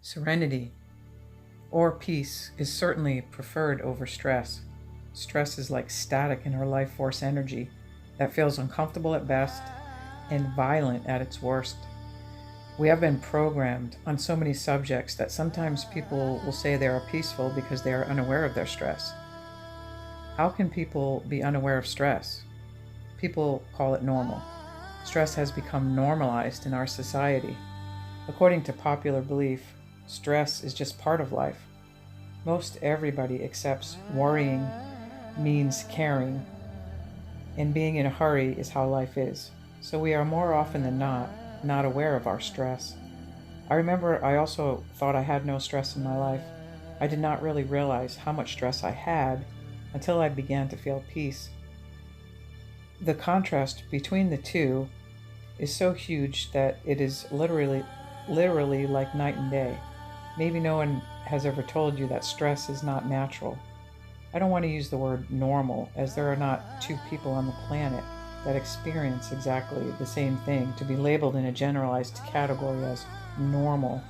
Serenity or peace is certainly preferred over stress. Stress is like static in our life force energy that feels uncomfortable at best and violent at its worst. We have been programmed on so many subjects that sometimes people will say they are peaceful because they are unaware of their stress. How can people be unaware of stress? People call it normal. Stress has become normalized in our society. According to popular belief, stress is just part of life. Most everybody accepts worrying means caring, and being in a hurry is how life is. So we are more often than not aware of our stress. I remember I also thought I had no stress in my life. I did not really realize how much stress I had until I began to feel peace. The contrast between the two is so huge that it is literally like night and day. Maybe no one has ever told you that stress is not natural. I don't want to use the word normal, as there are not two people on the planet that experience exactly the same thing to be labeled in a generalized category as normal.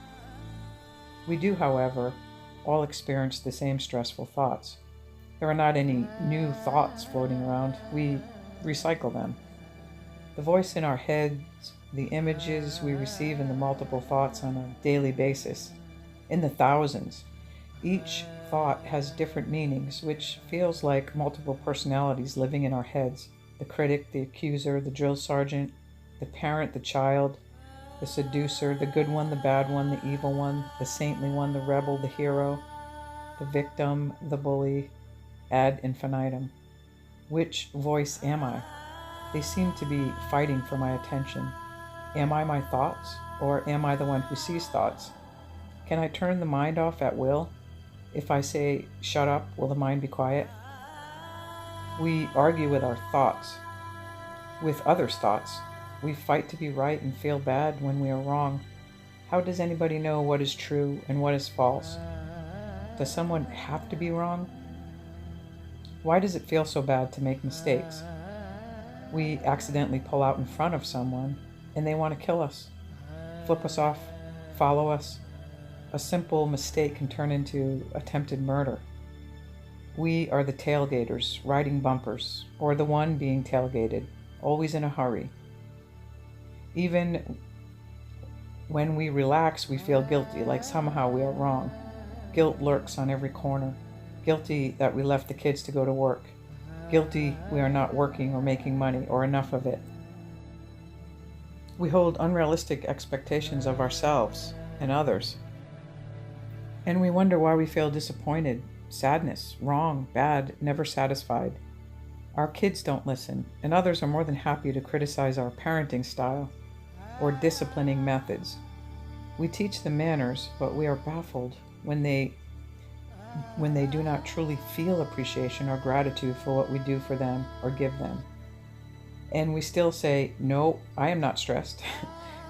We do, however, all experience the same stressful thoughts. There are not any new thoughts floating around. We recycle them. The voice in our heads, the images we receive in the multiple thoughts on a daily basis, in the thousands. Each thought has different meanings, which feels like multiple personalities living in our heads. The critic, the accuser, the drill sergeant, the parent, the child, the seducer, the good one, the bad one, the evil one, the saintly one, the rebel, the hero, the victim, the bully, ad infinitum. Which voice am I? They seem to be fighting for my attention. Am I my thoughts, or am I the one who sees thoughts? Can I turn the mind off at will? If I say, shut up, will the mind be quiet? We argue with our thoughts, with others' thoughts. We fight to be right and feel bad when we are wrong. How does anybody know what is true and what is false? Does someone have to be wrong? Why does it feel so bad to make mistakes? We accidentally pull out in front of someone and they want to kill us, flip us off, follow us. A simple mistake can turn into attempted murder. We are the tailgaters, riding bumpers, or the one being tailgated, always in a hurry. Even when we relax, we feel guilty, like somehow we are wrong. Guilt lurks on every corner. Guilty that we left the kids to go to work. Guilty we are not working or making money or enough of it. We hold unrealistic expectations of ourselves and others. And we wonder why we feel disappointed, sadness, wrong, bad, never satisfied. Our kids don't listen, and others are more than happy to criticize our parenting style or disciplining methods. We teach them manners, but we are baffled when they do not truly feel appreciation or gratitude for what we do for them or give them. And we still say, no, I am not stressed,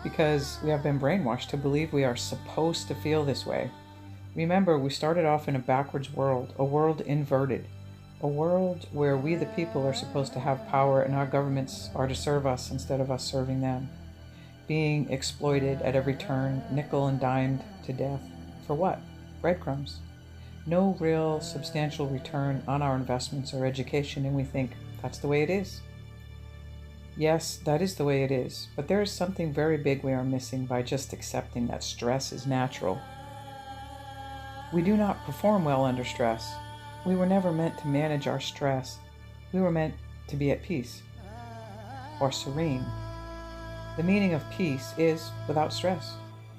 because we have been brainwashed to believe we are supposed to feel this way. Remember, we started off in a backwards world, a world inverted, a world where we the people are supposed to have power and our governments are to serve us instead of us serving them. Being exploited at every turn, nickel and dimed to death. For what? Breadcrumbs. No real substantial return on our investments or education, and we think that's the way it is. Yes, that is the way it is, but there is something very big we are missing by just accepting that stress is natural. We do not perform well under stress. We were never meant to manage our stress. We were meant to be at peace or serene. The meaning of peace is without stress.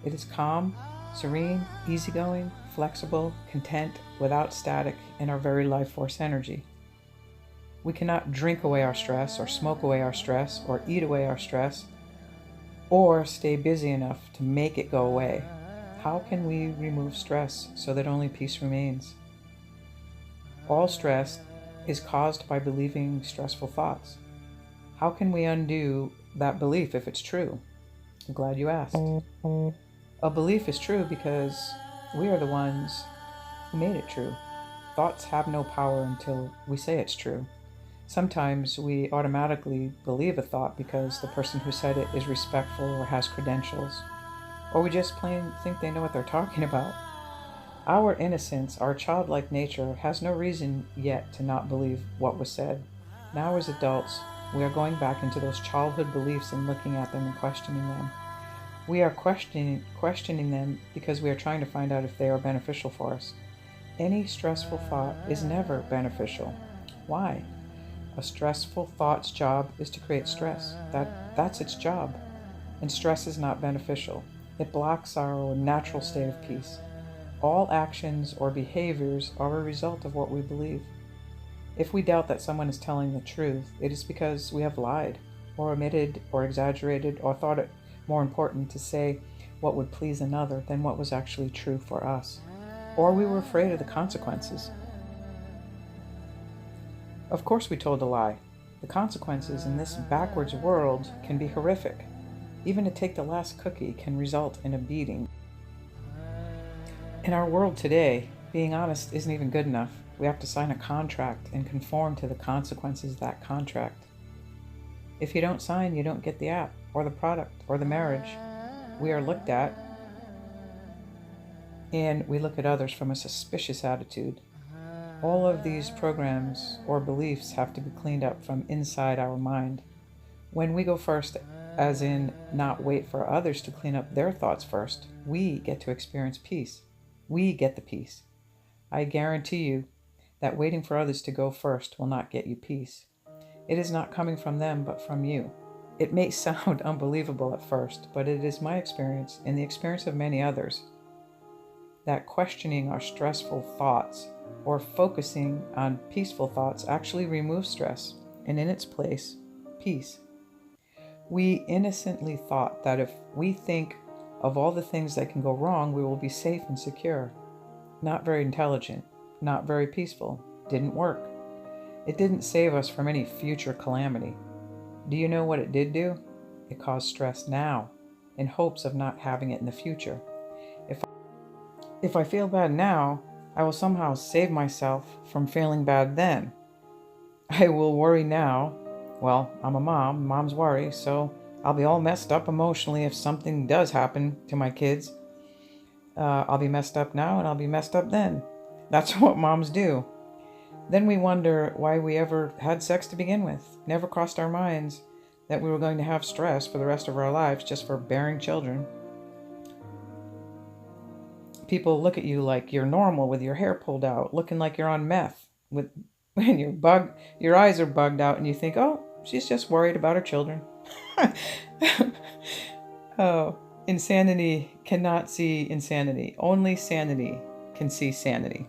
It is calm, serene, easygoing, flexible, content, without static in our very life force energy. We cannot drink away our stress or smoke away our stress or eat away our stress or stay busy enough to make it go away. How can we remove stress so that only peace remains? All stress is caused by believing stressful thoughts. How can we undo that belief if it's true? I'm glad you asked. A belief is true because we are the ones who made it true. Thoughts have no power until we say it's true. Sometimes we automatically believe a thought because the person who said it is respectful or has credentials. or we just plain think they know what they're talking about. Our innocence, our childlike nature, has no reason yet to not believe what was said. Now, as adults, we are going back into those childhood beliefs and looking at them and questioning them. We are questioning them because we are trying to find out if they are beneficial for us. Any stressful thought is never beneficial. Why? A stressful thought's job is to create stress. That's its job. And stress is not beneficial. It blocks our natural state of peace. All actions or behaviors are a result of what we believe. If we doubt that someone is telling the truth, it is because we have lied, or omitted, or exaggerated, or thought it more important to say what would please another than what was actually true for us. Or we were afraid of the consequences. Of course we told a lie. The consequences in this backwards world can be horrific. Even to take the last cookie can result in a beating. In our world today, being honest isn't even good enough. We have to sign a contract and conform to the consequences of that contract. If you don't sign, you don't get the app, or the product, or the marriage. We are looked at, and we look at others from a suspicious attitude. All of these programs or beliefs have to be cleaned up from inside our mind. When we go first, as in not wait for others to clean up their thoughts first, we get to experience peace. We get the peace. I guarantee you that waiting for others to go first will not get you peace. It is not coming from them, but from you. It may sound unbelievable at first, but it is my experience and the experience of many others that questioning our stressful thoughts or focusing on peaceful thoughts actually removes stress, and in its place, peace. We innocently thought that if we think of all the things that can go wrong, we will be safe and secure. Not very intelligent, not very peaceful, didn't work. It didn't save us from any future calamity. Do you know what it did do? It caused stress now, in hopes of not having it in the future. If I feel bad now, I will somehow save myself from feeling bad then. I will worry now. Well, I'm a mom, moms worry, so I'll be all messed up emotionally if something does happen to my kids. I'll be messed up now and I'll be messed up then. That's what moms do. Then we wonder why we ever had sex to begin with. Never crossed our minds that we were going to have stress for the rest of our lives just for bearing children. People look at you like you're normal with your hair pulled out, looking like you're on meth, with when your eyes are bugged out, and you think, oh, she's just worried about her children. Oh, insanity cannot see insanity. Only sanity can see sanity.